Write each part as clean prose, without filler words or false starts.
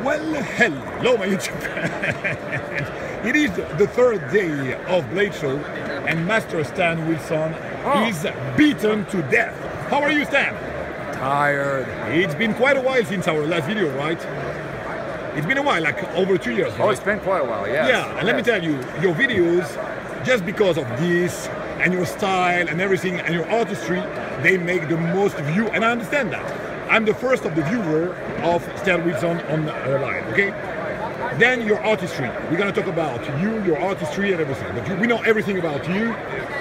Well, hello my YouTube fans. It is the third day of Blade Show and Master Stan Wilson is beaten to death. How are you, Stan? Tired. It's been quite a while since our last video, right? It's been a while, like over 2 years, right? Oh, it's been quite a while, yes. Yeah, and let me tell you, your videos, just because of this, and your style and everything, and your artistry, they make the most view, and I understand that. I'm the first of the viewer of Stan Wilson on live, okay? Then your artistry. We're gonna talk about you, your artistry and everything. But we know everything about you.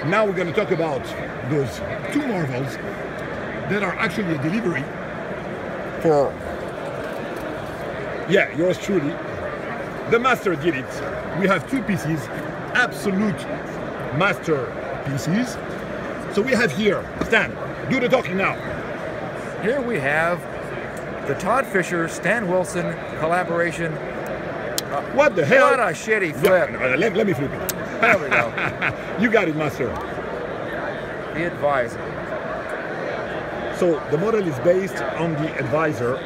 Now we're gonna talk about those two marvels that are actually a delivery for, yeah, yours truly. The master did it. We have two pieces, absolute masterpieces. So we have here, Stan, do the talking now. Here we have the Todd Fisher, Stan Wilson collaboration. What the hell? What a shitty flip. Yeah, let me flip it. There we go. You got it, master. The Advisor. So the model is based on the Advisor.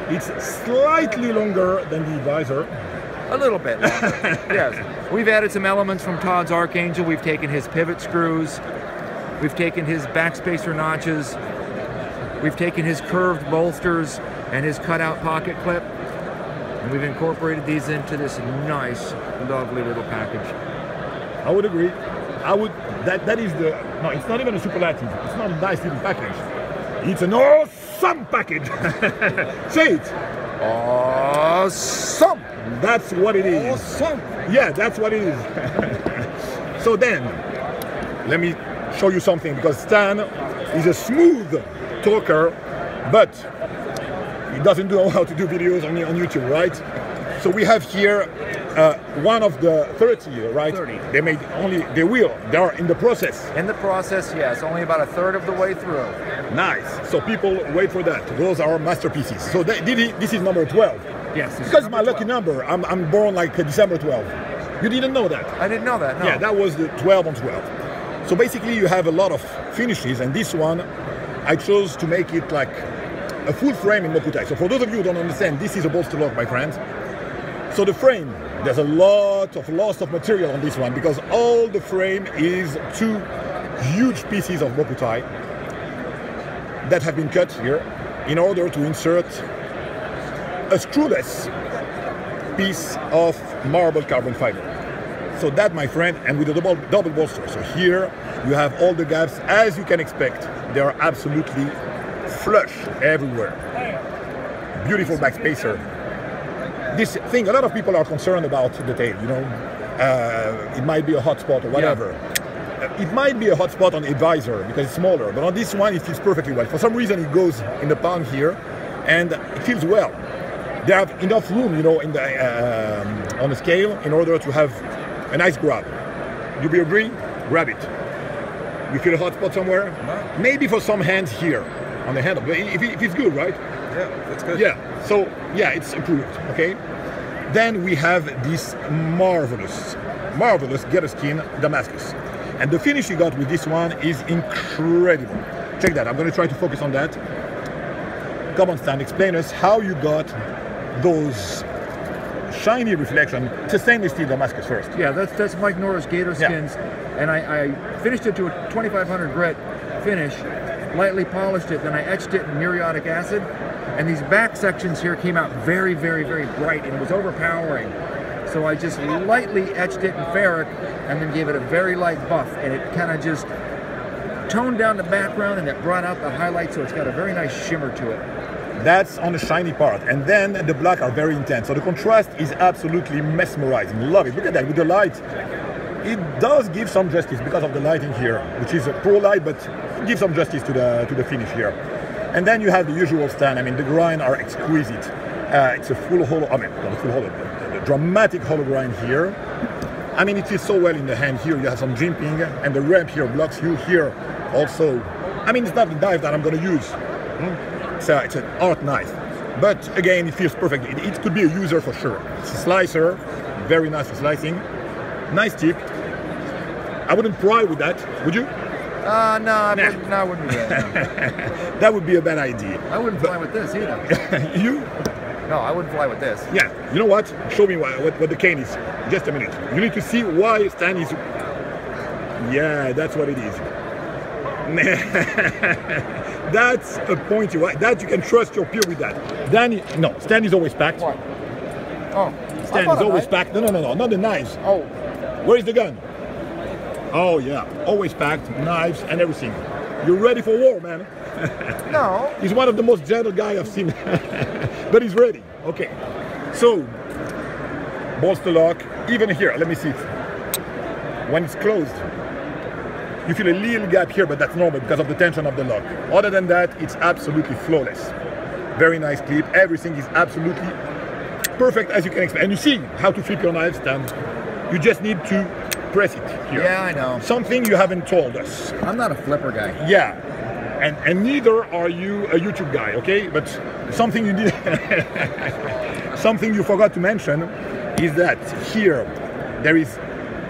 It's slightly longer than the Advisor. A little bit longer, yes. We've added some elements from Todd's Archangel. We've taken his pivot screws. We've taken his backspacer notches. We've taken his curved bolsters and his cutout pocket clip. And we've incorporated these into this nice, lovely little package. I would agree. That is the, no, it's not even a superlative. It's not a nice little package. It's an awesome package. Say it. Awesome. That's what it is. Awesome. Yeah, that's what it is. So then, let me show you something, because Stan is a smooth talker, but he doesn't know how to do videos on YouTube, right? So we have here one of the 30, right? 30. They made only, they are in the process. In the process, yes, only about a third of the way through. Nice. So people wait for that. Those are masterpieces. So this is number 12. Yes. Because it's my lucky number. I'm born like December 12. You didn't know that? I didn't know that, no. Yeah, that was the 12 on 12. So basically you have a lot of finishes, and this one, I chose to make it like a full frame in Mokutai. So for those of you who don't understand, this is a bolster lock, my friends. So the frame, there's a lot of loss of material on this one, because all the frame is two huge pieces of Mokutai that have been cut here in order to insert a screwless piece of marble carbon fiber. So that, my friend, and with a double bolster. So here you have all the gaps, as you can expect. They are absolutely flush everywhere. Beautiful backspacer. This thing, a lot of people are concerned about the tail, you know. It might be a hot spot or whatever. Yeah. It might be a hot spot on the Advisor because it's smaller, but on this one it fits perfectly well. For some reason it goes in the palm here, and it feels well. They have enough room, you know, in the on the scale in order to have a nice grab. Do you agree? Grab it. You feel a hot spot somewhere? No. Maybe for some hands here on the handle, but if it's good, right? Yeah, that's good. Yeah, so yeah, it's improved, okay? Then we have this marvelous Get a Skin Damascus. And the finish you got with this one is incredible. Check that, I'm gonna try to focus on that. Come on, Stan, explain us how you got those shiny reflection. It's a stainless steel Damascus first. Yeah, that's Mike Norris Gator Skins, and I finished it to a 2500 grit finish, lightly polished it, then I etched it in muriatic acid, and these back sections here came out very, very, very bright, and it was overpowering. So I just lightly etched it in ferric, and then gave it a very light buff, and it kind of just toned down the background, and it brought out the highlights, so it's got a very nice shimmer to it. That's on the shiny part, and then the black are very intense. So the contrast is absolutely mesmerizing. Love it. Look at that with the light. It does give some justice because of the lighting here, which is a pro light, but it gives some justice to the finish here. And then you have the usual Stan. I mean, the grind are exquisite. It's a full hollow. I mean, not a full hollow, the dramatic hollow grind here. I mean, it feels so well in the hand. Here you have some jimping, and the ramp here blocks you here also. I mean, it's not the knife that I'm going to use. It's an art knife, but again, it feels perfect. It could be a user for sure. It's a slicer, very nice for slicing. Nice tip. I wouldn't pry with that, would you? No, I wouldn't do that. That would be a bad idea. I wouldn't fly with this either. You? No, I wouldn't fly with this. Yeah, you know what? Show me what the cane is. Just a minute. You need to see why Stan is... Yeah, that's what it is. That's a point that you can trust your peer with that. Danny, no, Stan is always packed. What? Oh, Stan is always packed. No, not the knives. Oh. Where is the gun? Oh yeah, always packed, knives and everything. You're ready for war, man. No. He's one of the most gentle guys I've seen, but he's ready. Okay, so bolster lock. Even here, let me see it. When it's closed, you feel a little gap here, but that's normal because of the tension of the lock. Other than that, it's absolutely flawless. Very nice clip. Everything is absolutely perfect as you can expect. And you see how to flip your knife stand. You just need to press it here. Yeah, I know. Something you haven't told us. I'm not a flipper guy. Yeah, and neither are you a YouTube guy, okay? But something you did, something you forgot to mention is that here there is,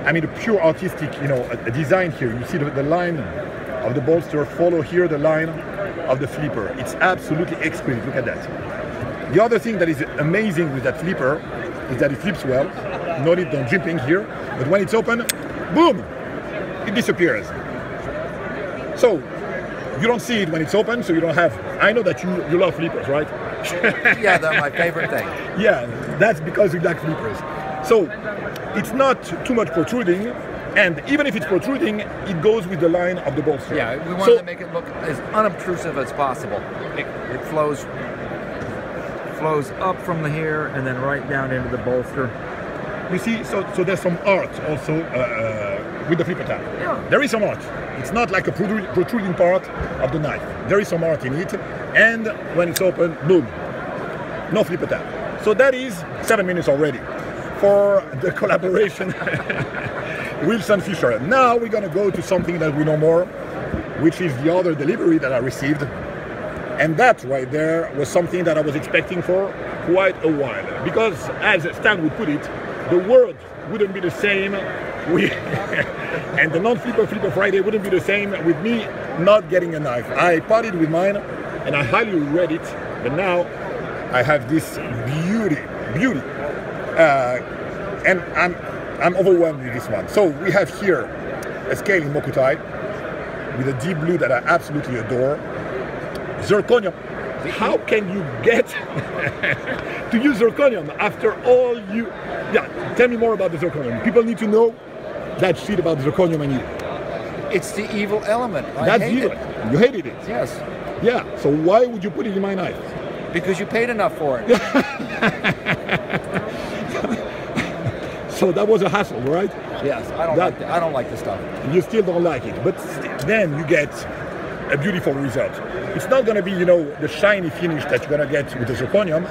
I mean, a pure artistic, you know, a design here. You see the line of the bolster follow here the line of the flipper. It's absolutely exquisite. Look at that. The other thing that is amazing with that flipper is that it flips well. No need on jimping here, but when it's open, boom, it disappears. So you don't see it when it's open, so you don't have. I know that you love flippers, right? Yeah, that's my favorite thing. Yeah, that's because you like flippers. So it's not too much protruding, and even if it's protruding, it goes with the line of the bolster. Yeah, we wanted to make it look as unobtrusive as possible. It flows up from the here and then right down into the bolster. You see, so there's some art also with the flipper tab. Yeah. There is some art. It's not like a protruding part of the knife. There is some art in it, and when it's open, boom, no flipper tab. So that is 7 minutes already for the collaboration Wilson Fischer. Now we're gonna go to something that we know more, which is the other delivery that I received. And that right there was something that I was expecting for quite a while. Because as Stan would put it, the world wouldn't be the same and the non-flipper Flipper Friday wouldn't be the same with me not getting a knife. I parted with mine and I highly regret it, but now I have this beauty. And I'm overwhelmed with this one. So we have here a scale in Mokutai with a deep blue that I absolutely adore. Zirconium. How can you get to use zirconium after all you... Yeah, tell me more about the zirconium. People need to know that shit about zirconium and you. It's the evil element. That's evil. You hated it. Yes. Yeah, so why would you put it in my knife? Because you paid enough for it. So that was a hassle, right? Yes, I don't like this stuff. You still don't like it, but then you get a beautiful result. It's not going to be, you know, the shiny finish that you're going to get with the zirconium.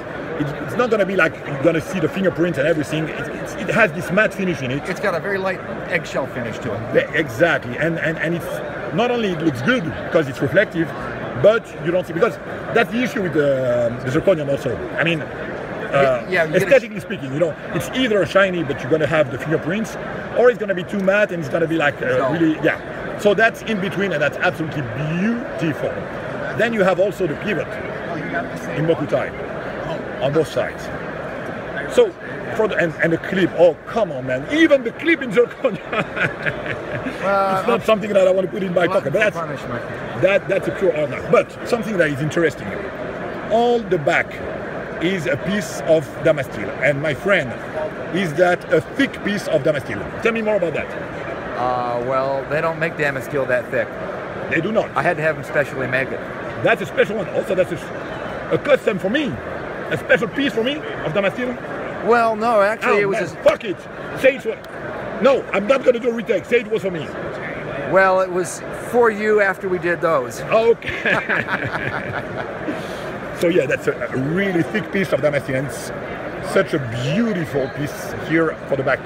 It's not going to be like you're going to see the fingerprint and everything. It has this matte finish in it. It's got a very light eggshell finish to it. Yeah, exactly, and it's not only it looks good because it's reflective, but you don't see, because that's the issue with the zirconium also. I mean, aesthetically speaking, you know, it's either shiny but you're going to have the fingerprints, or it's going to be too matte and it's going to be like really, yeah. So that's in between, and that's absolutely beautiful. Then you have also the pivot in Mokutai on both sides. So for the and the clip, oh come on, man! Even the clip in zirconia. It's not something that I want to put in my pocket, but that's a pure art knife. But something that is interesting, all the back is a piece of Damascus, and my friend, is that a thick piece of Damascus? Tell me more about that. Well, they don't make Damascus that thick. They do not. I had to have them specially make it. That's a special one. Also, that's a custom for me. A special piece for me of Damascus. Well, no, actually, it was just... Fuck it. Say it was... No, I'm not going to do a retake. Say it was for me. Well, it was for you after we did those. Okay. So yeah, that's a really thick piece of Damascus, and it's such a beautiful piece here for the back.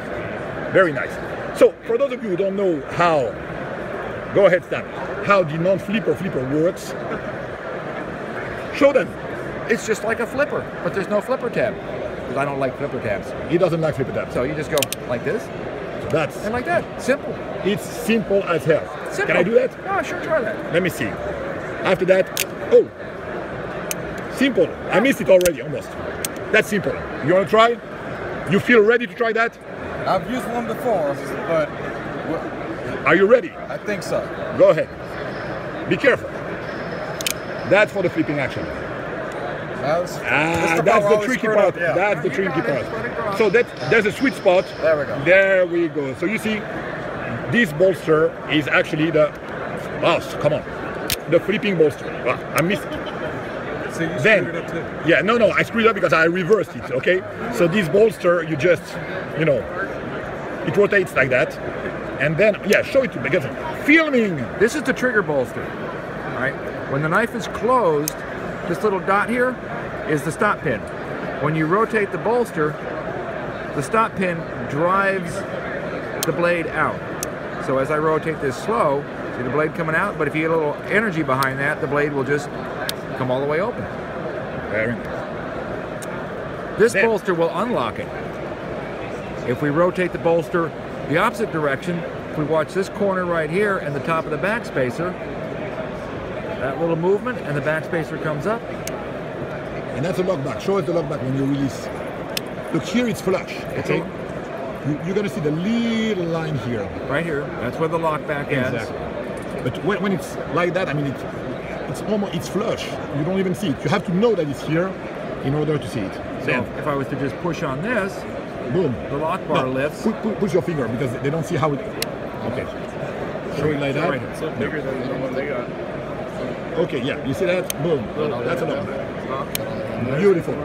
Very nice. So for those of you who don't know how, go ahead, Stan, how the non-flipper works, show them. It's just like a flipper, but there's no flipper tab, because I don't like flipper tabs. He doesn't like flipper tabs. So you just go like this, that's and like that. Simple. It's simple as hell. Simple. Can I do that? Oh, sure, try that. Let me see. After that, oh, simple. I missed it already, almost. That's simple. You want to try? You feel ready to try that? I've used one before, but are you ready? I think so. Go ahead. Be careful. That's for the flipping action. That's the tricky part. Yeah. That's the tricky part. So there's a sweet spot. There we go. There we go. So you see, this bolster is actually the, come on, the flipping bolster. I missed it. So you screwed it up too? Yeah, no, I screwed up because I reversed it, okay? So this bolster, you just, you know, it rotates like that. And then, yeah, show it to me, because filming. This is the trigger bolster, right? When the knife is closed, this little dot here is the stop pin. When you rotate the bolster, the stop pin drives the blade out. So as I rotate this slow, see the blade coming out, but if you get a little energy behind that, the blade will just come all the way open. Very nice. This bolster will unlock it. If we rotate the bolster the opposite direction, if we watch this corner right here and the top of the backspacer, that little movement and the backspacer comes up. And that's a lockback. Show us the lockback when you release. Look, here it's flush, okay? You're gonna see the little line here. Right here, that's where the lockback ends. Exactly. But when it's like that, I mean, it's flush. You don't even see it. You have to know that it's here in order to see it. So if I was to just push on this, boom, the lock bar lifts. Push your finger because they don't see how it. Okay. Show it like that. Right. It's bigger than what they got. Okay, yeah. You see that? Boom. That's a lockback. Beautiful.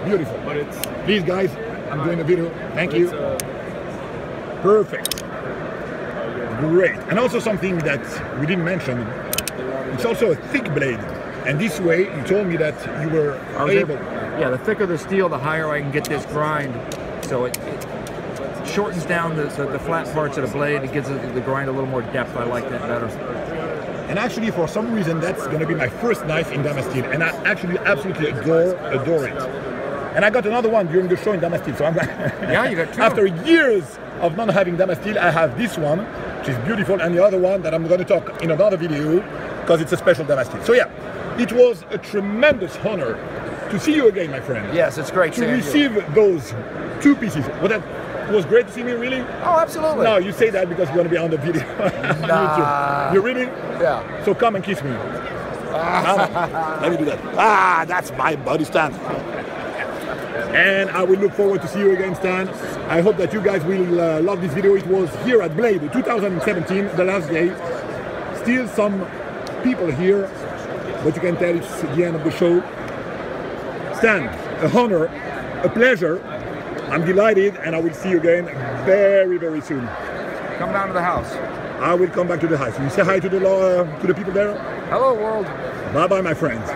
Beautiful. But it's. Please, guys, I'm doing a video. Thank you. Perfect. Great. And also something that we didn't mention. It's also a thick blade, and this way you told me that you were able. Yeah, the thicker the steel, the higher I can get this grind. So it shortens down the flat parts of the blade. It gives the grind a little more depth. I like that better. And actually, for some reason, that's going to be my first knife in Damascus, and I actually absolutely adore it. And I got another one during the show in Damascus, so I'm yeah, you got two. After years of not having Damascus, I have this one, which is beautiful, and the other one that I'm going to talk in another video, because it's a special Damascus. So yeah, it was a tremendous honor to see you again, my friend. Yes, it's great to receive those two pieces. Well, that was great to see me, really? Oh, absolutely. No, you say that because you're going to be on the video on YouTube. You really? Yeah. So come and kiss me. Let me do that. That's my body stand. And I will look forward to see you again, Stan. I hope that you guys will love this video. It was here at Blade 2017, the last day. Still some people here, but you can tell it's the end of the show. Stan, a honor, a pleasure. I'm delighted, and I will see you again very, very soon. Come down to the house. I will come back to the house. You say hi to the people there? Hello, world. Bye-bye, my friends.